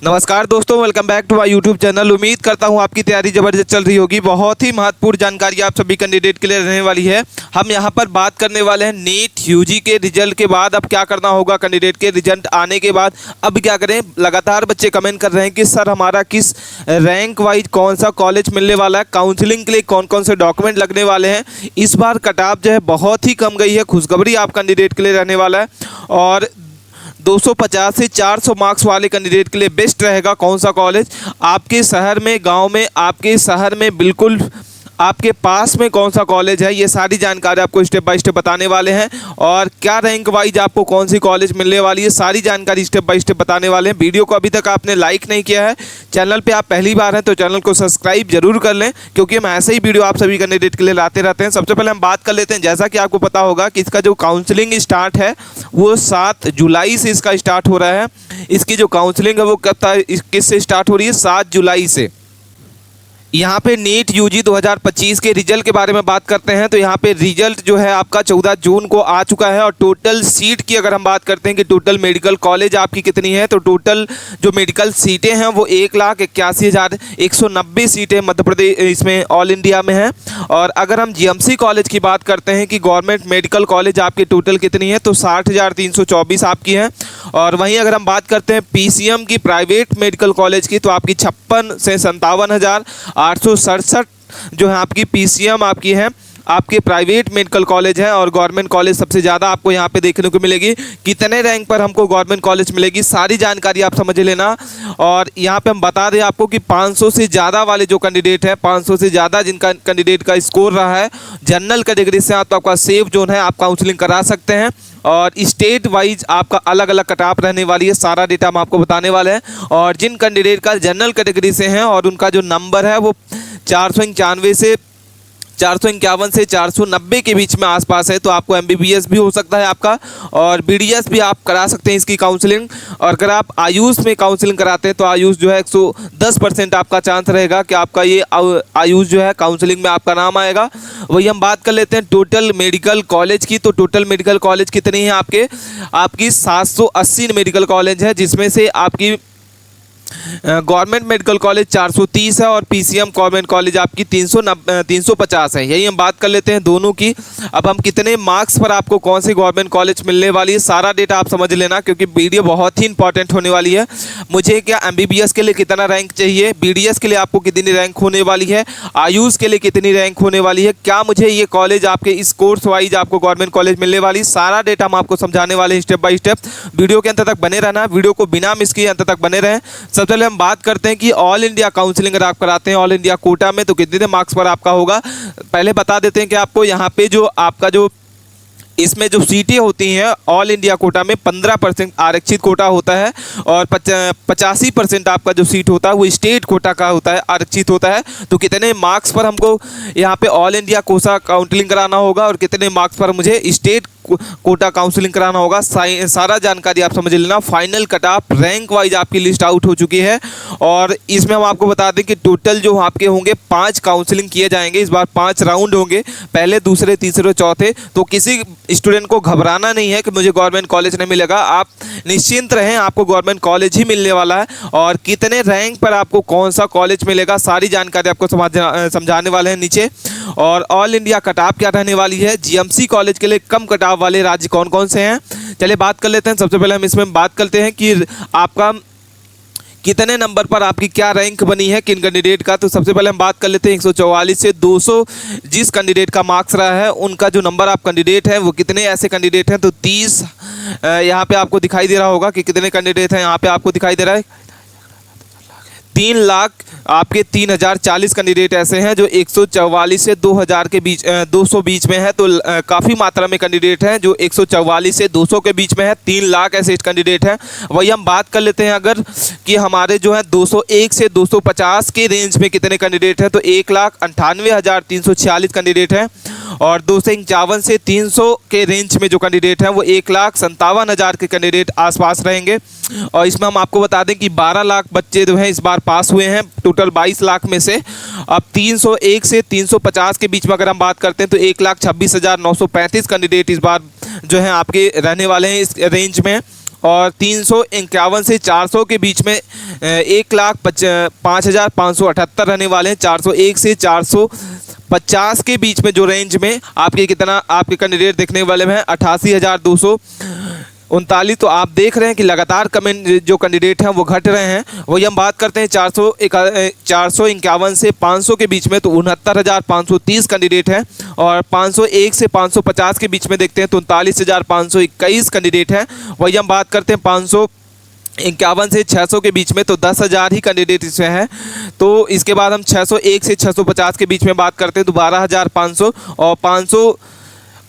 नमस्कार दोस्तों, welcome back to my YouTube channel. उम्मीद करता हूं आपकी तैयारी ज़बरदस्त चल रही होगी। बहुत ही महत्वपूर्ण जानकारी आप सभी कैंडिडेट के लिए रहने वाली है। हम यहां पर बात करने वाले हैं नीट यूजी के रिजल्ट के बाद अब क्या करना होगा। कैंडिडेट के रिजल्ट आने के बाद अब क्या करें। लगातार बच्चे कमेंट कर रहे हैं कि सर हमारा किस रैंक वाइज कौन सा कॉलेज मिलने वाला है, काउंसिलिंग के लिए कौन कौन से डॉक्यूमेंट लगने वाले हैं। इस बार कट ऑफ जो है बहुत ही कम गई है। खुशखबरी आप कैंडिडेट के लिए रहने वाला है और 250 से 400 मार्क्स वाले कैंडिडेट के लिए बेस्ट रहेगा कौन सा कॉलेज आपके शहर में, गांव में, आपके शहर में बिल्कुल आपके पास में कौन सा कॉलेज है। ये सारी जानकारी आपको स्टेप बाय स्टेप बताने वाले हैं और क्या रैंक वाइज आपको कौन सी कॉलेज मिलने वाली है, सारी जानकारी स्टेप बाय स्टेप बताने वाले हैं। वीडियो को अभी तक आपने लाइक नहीं किया है, चैनल पे आप पहली बार हैं तो चैनल को सब्सक्राइब जरूर कर लें, क्योंकि हम ऐसे ही वीडियो आप सभी कैंडिडेट के लिए लाते रहते हैं। सबसे पहले हम बात कर लेते हैं, जैसा कि आपको पता होगा कि इसका जो काउंसलिंग स्टार्ट है वो 7 जुलाई से इसका स्टार्ट हो रहा है। इसकी जो काउंसलिंग है वो कब किससे स्टार्ट हो रही है, 7 जुलाई से। यहाँ पे नीट यूजी 2025 के रिजल्ट के बारे में बात करते हैं तो यहाँ पे रिजल्ट जो है आपका 14 जून को आ चुका है। और टोटल सीट की अगर हम बात करते हैं कि टोटल मेडिकल कॉलेज आपकी कितनी है, तो टोटल जो मेडिकल सीटें हैं वो 1,81,190 सीटें मध्य प्रदेश इसमें ऑल इंडिया में हैं। और अगर हम जीएमसी कॉलेज की बात करते हैं कि गवर्नमेंट मेडिकल कॉलेज आपकी टोटल कितनी है, तो 60,324 आपकी है। और वहीं अगर हम बात करते हैं पीसीएम की प्राइवेट मेडिकल कॉलेज की, तो आपकी 56 से 57,867 जो है आपकी पीसीएम आपकी है, आपके प्राइवेट मेडिकल कॉलेज है। और गवर्नमेंट कॉलेज सबसे ज़्यादा आपको यहाँ पे देखने को मिलेगी। कितने रैंक पर हमको गवर्नमेंट कॉलेज मिलेगी, सारी जानकारी आप समझ लेना। और यहाँ पे हम बता दें आपको कि 500 से ज़्यादा वाले जो कैंडिडेट है, 500 से ज़्यादा जिनका कैंडिडेट का स्कोर रहा है जनरल कैटेगरी से, तो आपका सेफ जोन है, आप काउंसलिंग करा सकते हैं। और स्टेट वाइज आपका अलग अलग कट ऑफ रहने वाली है, सारा डेटा हम आपको बताने वाले हैं। और जिन कैंडिडेट का जनरल कैटेगरी से हैं और उनका जो नंबर है वो 451 से 490 के बीच में आसपास है, तो आपको एमबीबीएस भी हो सकता है आपका, और बीडीएस भी आप करा सकते हैं इसकी काउंसलिंग। और अगर आप आयुष में काउंसलिंग कराते हैं तो आयुष जो है 110% आपका चांस रहेगा कि आपका ये आयुष जो है काउंसलिंग में आपका नाम आएगा। वही हम बात कर लेते हैं टोटल मेडिकल कॉलेज की, तो टोटल मेडिकल कॉलेज कितनी है आपकी 780 मेडिकल कॉलेज है, जिसमें से आपकी गवर्नमेंट मेडिकल कॉलेज 430 है और पीसीएम गवर्नमेंट कॉलेज आपकी 350 है। यही हम बात कर लेते हैं दोनों की। अब हम कितने मार्क्स पर आपको कौन सी गवर्नमेंट कॉलेज मिलने वाली है, सारा डेटा आप समझ लेना, क्योंकि वीडियो बहुत ही इंपॉर्टेंट होने वाली है। मुझे क्या एमबीबीएस के लिए कितना रैंक चाहिए, बीडीएस के लिए आपको कितनी रैंक होने वाली है, आयुष के लिए कितनी रैंक होने वाली है, क्या मुझे ये कॉलेज आपके इस कोर्स वाइज आपको गवर्नमेंट कॉलेज मिलने वाली, सारा डेटा हम आपको समझाने वाले हैं स्टेप बाय स्टेप। वीडियो के अंत तक बने रहना, वीडियो को बिना मिस किए अंत तक बने रहें। सबसे पहले हम बात करते हैं कि ऑल इंडिया काउंसलिंग अगर आप कराते हैं ऑल इंडिया कोटा में, तो कितने मार्क्स पर आपका होगा। पहले बता देते हैं कि आपको यहाँ पे जो आपका जो इसमें जो सीटें होती हैं ऑल इंडिया कोटा में 15% आरक्षित कोटा होता है और 85% आपका जो सीट होता है वो स्टेट कोटा का होता है, आरक्षित होता है। तो कितने मार्क्स पर हमको यहाँ पे ऑल इंडिया कोटा काउंसलिंग कराना होगा और कितने मार्क्स पर मुझे स्टेट कोटा काउंसलिंग कराना होगा, सारा जानकारी आप समझ लेना। Final cut off rank wise आपकी लिस्ट आउट हो चुकी है और इसमें हम आपको बता दें कि टोटल जो आपके होंगे 5 काउंसलिंग किए जाएंगे। इस बार 5 राउंड होंगे, पहले, दूसरे, तीसरे, चौथे। तो किसी स्टूडेंट को घबराना नहीं है कि मुझे गवर्नमेंट कॉलेज नहीं मिलेगा, आप निश्चिंत रहें, आपको गवर्नमेंट कॉलेज ही मिलने वाला है। और कितने रैंक पर आपको कौन सा कॉलेज मिलेगा, सारी जानकारी आपको समझाने वाले हैं नीचे। और ऑल इंडिया कट ऑफ क्या रहने वाली है, जीएमसी कॉलेज के लिए कम कट ऑफ वाले राज्य कौन कौन से हैं, चलिए बात कर लेते हैं। सबसे पहले हम इसमें बात करते हैं कि आपका कितने नंबर पर आपकी क्या रैंक बनी है किन कैंडिडेट का। तो सबसे पहले हम बात कर लेते हैं 144 से 200 जिस कैंडिडेट का मार्क्स रहा है उनका जो नंबर आप कैंडिडेट हैं वो कितने ऐसे कैंडिडेट हैं, तो 30 यहाँ पे आपको दिखाई दे रहा होगा कि कितने कैंडिडेट हैं। यहाँ पे आपको दिखाई दे रहा है 3 लाख आपके 3040 कैंडिडेट ऐसे हैं जो 144 से 2000 के बीच 200 बीच में है। तो काफ़ी मात्रा में कैंडिडेट हैं जो 144 से 200 के बीच में है, 3 लाख ऐसे कैंडिडेट हैं। वही हम बात कर लेते हैं अगर कि हमारे जो है 201 से 250 के रेंज में कितने कैंडिडेट हैं, तो 1,98,346 कैंडिडेट हैं। और 251 से 300 के रेंज में जो कैंडिडेट हैं वो 1,57,000 के कैंडिडेट आसपास रहेंगे। और इसमें हम आपको बता दें कि 12 लाख बच्चे जो हैं इस बार पास हुए हैं टोटल 22 लाख में से। अब 301 से 350 के बीच में अगर हम बात करते हैं तो 1,26,935 कैंडिडेट इस बार जो है आपके रहने वाले हैं इस रेंज में। और 351 से 400 के बीच में 1,05,578 रहने वाले हैं। 401 से 450 के बीच में जो रेंज में आपके कितना आपके कैंडिडेट देखने वाले हैं 88,239। तो आप देख रहे हैं कि लगातार कमेंट जो कैंडिडेट हैं वो घट रहे हैं। वही हम बात करते हैं 451 से 500 के बीच में, तो 69,530 कैंडिडेट हैं। और 501 से 550 के बीच में देखते हैं तो 39,521 कैंडिडेट हैं। वही हम बात करते हैं 551 से 600 के बीच में, तो 10,000 ही कैंडिडेट इसमें हैं। तो इसके बाद हम 601 से 650 के बीच में बात करते हैं तो 12,500। और 500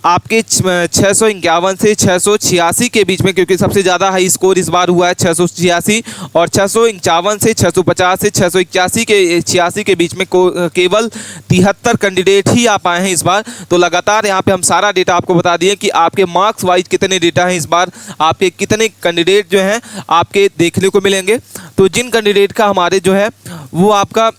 आपके 651 से 686 के बीच में, क्योंकि सबसे ज़्यादा हाई स्कोर इस बार हुआ है 686। और 651 से 650 से 686 के बीच में केवल 73 कैंडिडेट ही आ पाए हैं इस बार। तो लगातार यहाँ पे हम सारा डेटा आपको बता दिए कि आपके मार्क्स वाइज कितने डेटा हैं इस बार, आपके कितने कैंडिडेट जो हैं आपके देखने को मिलेंगे। तो जिन कैंडिडेट का हमारे जो है वो आपका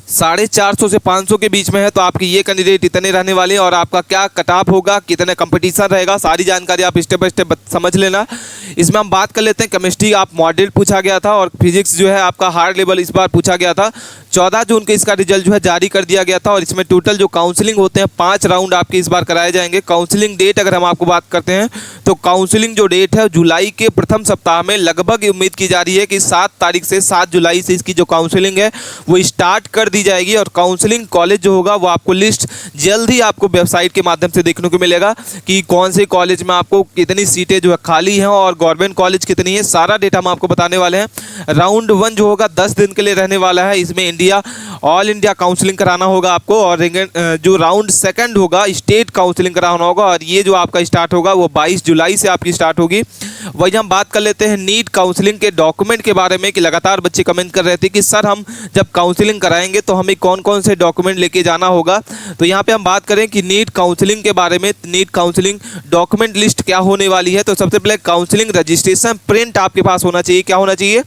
450 से 500 के बीच में है, तो आपके ये कैंडिडेट इतने रहने वाले हैं। और आपका क्या कट ऑफ होगा, कितने कंपटीशन रहेगा, सारी जानकारी आप स्टेप बाय स्टेप समझ लेना। इसमें हम बात कर लेते हैं केमिस्ट्री आप मॉडल पूछा गया था, और फिजिक्स जो है आपका हार्ड लेवल इस बार पूछा गया था। 14 जून को इसका रिजल्ट जो है जारी कर दिया गया था। और इसमें टोटल जो काउंसलिंग होते हैं 5 राउंड आपके इस बार कराए जाएंगे। काउंसलिंग डेट अगर हम आपको बात करते हैं तो काउंसलिंग जो डेट है जुलाई के प्रथम सप्ताह में लगभग उम्मीद की जा रही है कि 7 तारीख से 7 जुलाई से इसकी जो काउंसलिंग है वो स्टार्ट कर दी जाएगी। और काउंसलिंग कॉलेज जो होगा वो आपको लिस्ट जल्द ही आपको वेबसाइट के माध्यम से देखने को मिलेगा कि कौन से कॉलेज में आपको कितनी सीटें जो है खाली हैं और गवर्नमेंट कॉलेज कितनी है, सारा डेटा हम आपको बताने वाले हैं। राउंड 1 जो होगा 10 दिन के लिए रहने वाला है। इसमें ऑल इंडिया काउंसलिंग कराना होगा आपको। और जो राउंड 2 होगा स्टेट काउंसलिंग कराना होगा, और ये जो आपका स्टार्ट होगा वो 22 जुलाई से आपकी स्टार्ट होगी। वही हम बात कर लेते हैं नीट काउंसलिंग के डॉक्यूमेंट के बारे में कि लगातार बच्चे कमेंट कर रहे थे कि सर हम जब काउंसलिंग कराएंगे तो हमें कौन कौन से डॉक्यूमेंट लेके जाना होगा। तो यहाँ पे हम बात करें कि नीट काउंसलिंग के बारे में, नीट काउंसलिंग डॉक्यूमेंट लिस्ट क्या होने वाली है। तो सबसे पहले काउंसलिंग रजिस्ट्रेशन प्रिंट आपके पास होना चाहिए। क्या होना चाहिए?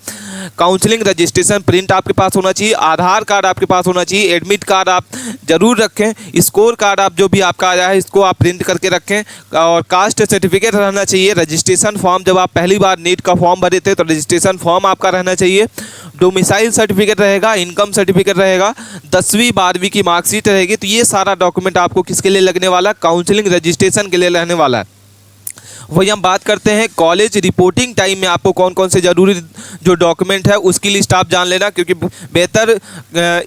काउंसलिंग रजिस्ट्रेशन प्रिंट आपके पास होना चाहिए। आधार कार्ड आपके पास होना चाहिए। एडमिट कार्ड आप जरूर रखें। स्कोर कार्ड आप जो भी आपका आया है इसको आप प्रिंट करके रखें। और कास्ट सर्टिफिकेट रहना चाहिए। रजिस्ट्रेशन फॉर्म, जब आप पहली बार नीट का फॉर्म भरे थे तो रजिस्ट्रेशन फॉर्म आपका रहना चाहिए। डोमिसाइल सर्टिफिकेट रहेगा, इनकम सर्टिफिकेट रहेगा, 10वीं 12वीं की मार्कशीट रहेगी। तो ये सारा डॉक्यूमेंट आपको किसके लिए लगने वाला? काउंसलिंग रजिस्ट्रेशन के लिए रहने वाला है। वही हम बात करते हैं कॉलेज रिपोर्टिंग टाइम में आपको कौन कौन से ज़रूरी जो डॉक्यूमेंट है उसकी लिस्ट आप जान लेना, क्योंकि बेहतर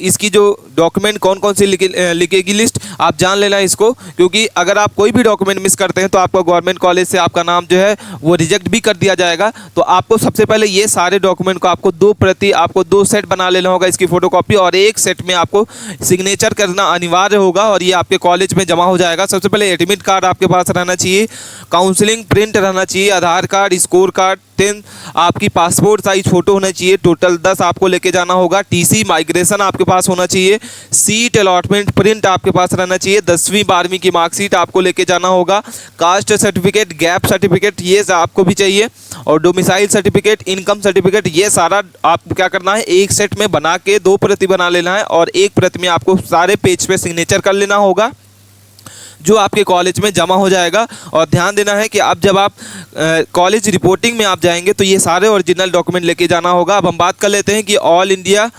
इसकी जो डॉक्यूमेंट कौन कौन से लिखेगी लिस्ट आप जान लेना इसको, क्योंकि अगर आप कोई भी डॉक्यूमेंट मिस करते हैं तो आपका गवर्नमेंट कॉलेज से आपका नाम जो है वो रिजेक्ट भी कर दिया जाएगा। तो आपको सबसे पहले ये सारे डॉक्यूमेंट को आपको 2 प्रति, आपको 2 सेट बना लेना होगा इसकी फ़ोटोकॉपी, और एक सेट में आपको सिग्नेचर करना अनिवार्य होगा और ये आपके कॉलेज में जमा हो जाएगा। सबसे पहले एडमिट कार्ड आपके पास रहना चाहिए, काउंसलिंग प्रिंट रहना चाहिए, आधार कार्ड, स्कोर कार्ड, 10 आपकी पासपोर्ट साइज फ़ोटो होना चाहिए, टोटल 10 आपको लेके जाना होगा। टीसी माइग्रेशन आपके पास होना चाहिए। सीट अलॉटमेंट प्रिंट आपके पास रहना चाहिए। 10वीं 12वीं की मार्कशीट आपको लेके जाना होगा। कास्ट सर्टिफिकेट, गैप सर्टिफिकेट ये आपको भी चाहिए, और डोमिसाइल सर्टिफिकेट, इनकम सर्टिफिकेट, ये सारा आपको क्या करना है एक सेट में बना के 2 प्रति बना लेना है, और एक प्रति में आपको सारे पेज पे सिग्नेचर कर लेना होगा जो आपके कॉलेज में जमा हो जाएगा। और ध्यान देना है कि अब जब आप कॉलेज रिपोर्टिंग में आप जाएंगे तो ये सारे ओरिजिनल डॉक्यूमेंट लेके जाना होगा। अब हम बात कर लेते हैं कि all India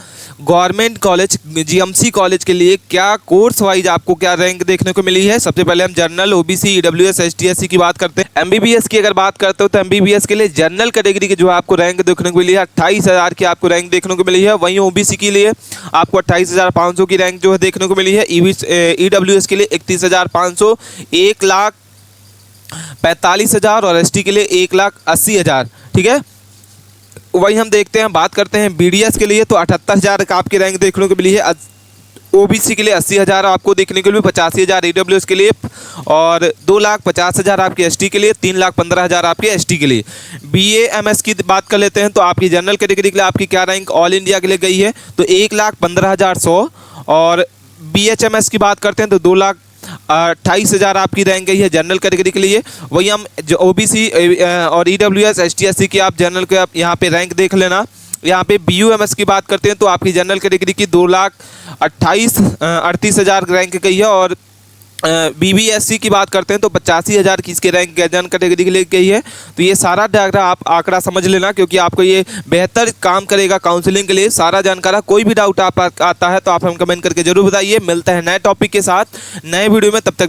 government college GMC college के लिए क्या कोर्स वाइज आपको क्या रैंक देखने को मिली है। सबसे पहले हम जनरल, ओबीसी, ईडब्ल्यूएस, एसटीएससी की बात करते हैं। एमबीबीएस की अगर बात करते हो तो एमबीबीएस के लिए जनरल कैटेगरी की जो आपको रैंक देखने को मिली है 28,000 की आपको रैंक देखने को मिली है। वहीं ओबीसी के लिए आपको 28,500 की रैंक जो है देखने को मिली है। ईडब्ल्यूएस के लिए 31,500, 1,45,000, और एसटी के लिए 1,80,000। ठीक है। वही हम देखते हैं, बात करते हैं बीडीएस के लिए तो 78,000 का आपकी रैंक देखने को मिली है। ओबीसी के लिए 80,000 आपको देखने को मिली, 85,000 ईडब्ल्यूएस के लिए, और 2,50,000 आपके एसटी के लिए, 3,15,000 आपके एसटी के लिए। बीएएमएस की बात कर लेते हैं तो आपकी जनरल कैटेगरी के लिए आपकी क्या रैंक ऑल इंडिया के लिए गई है तो 1,15,100, और बीएचएमएस की बात करते हैं तो 2,28,000 आपकी रैंक गई है जनरल कैटेगरी के लिए। वही हम जो ओबीसी और ईडब्ल्यूएस, एसटीएससी की आप जनरल के आप यहाँ पे रैंक देख लेना। यहाँ पे बीयूएमएस की बात करते हैं तो आपकी जनरल कैटेगरी की 2,38,000 रैंक गई है, और BBSC की बात करते हैं तो 85,000 की इसके रैंक जनरल कैटेगरी के लिए गई है। तो ये सारा डायग्राम आप आंकड़ा समझ लेना, क्योंकि आपको ये बेहतर काम करेगा काउंसलिंग के लिए। सारा जानकारी, कोई भी डाउट आप आता है तो आप हम कमेंट करके जरूर बताइए। मिलते हैं नए टॉपिक के साथ नए वीडियो में, तब तक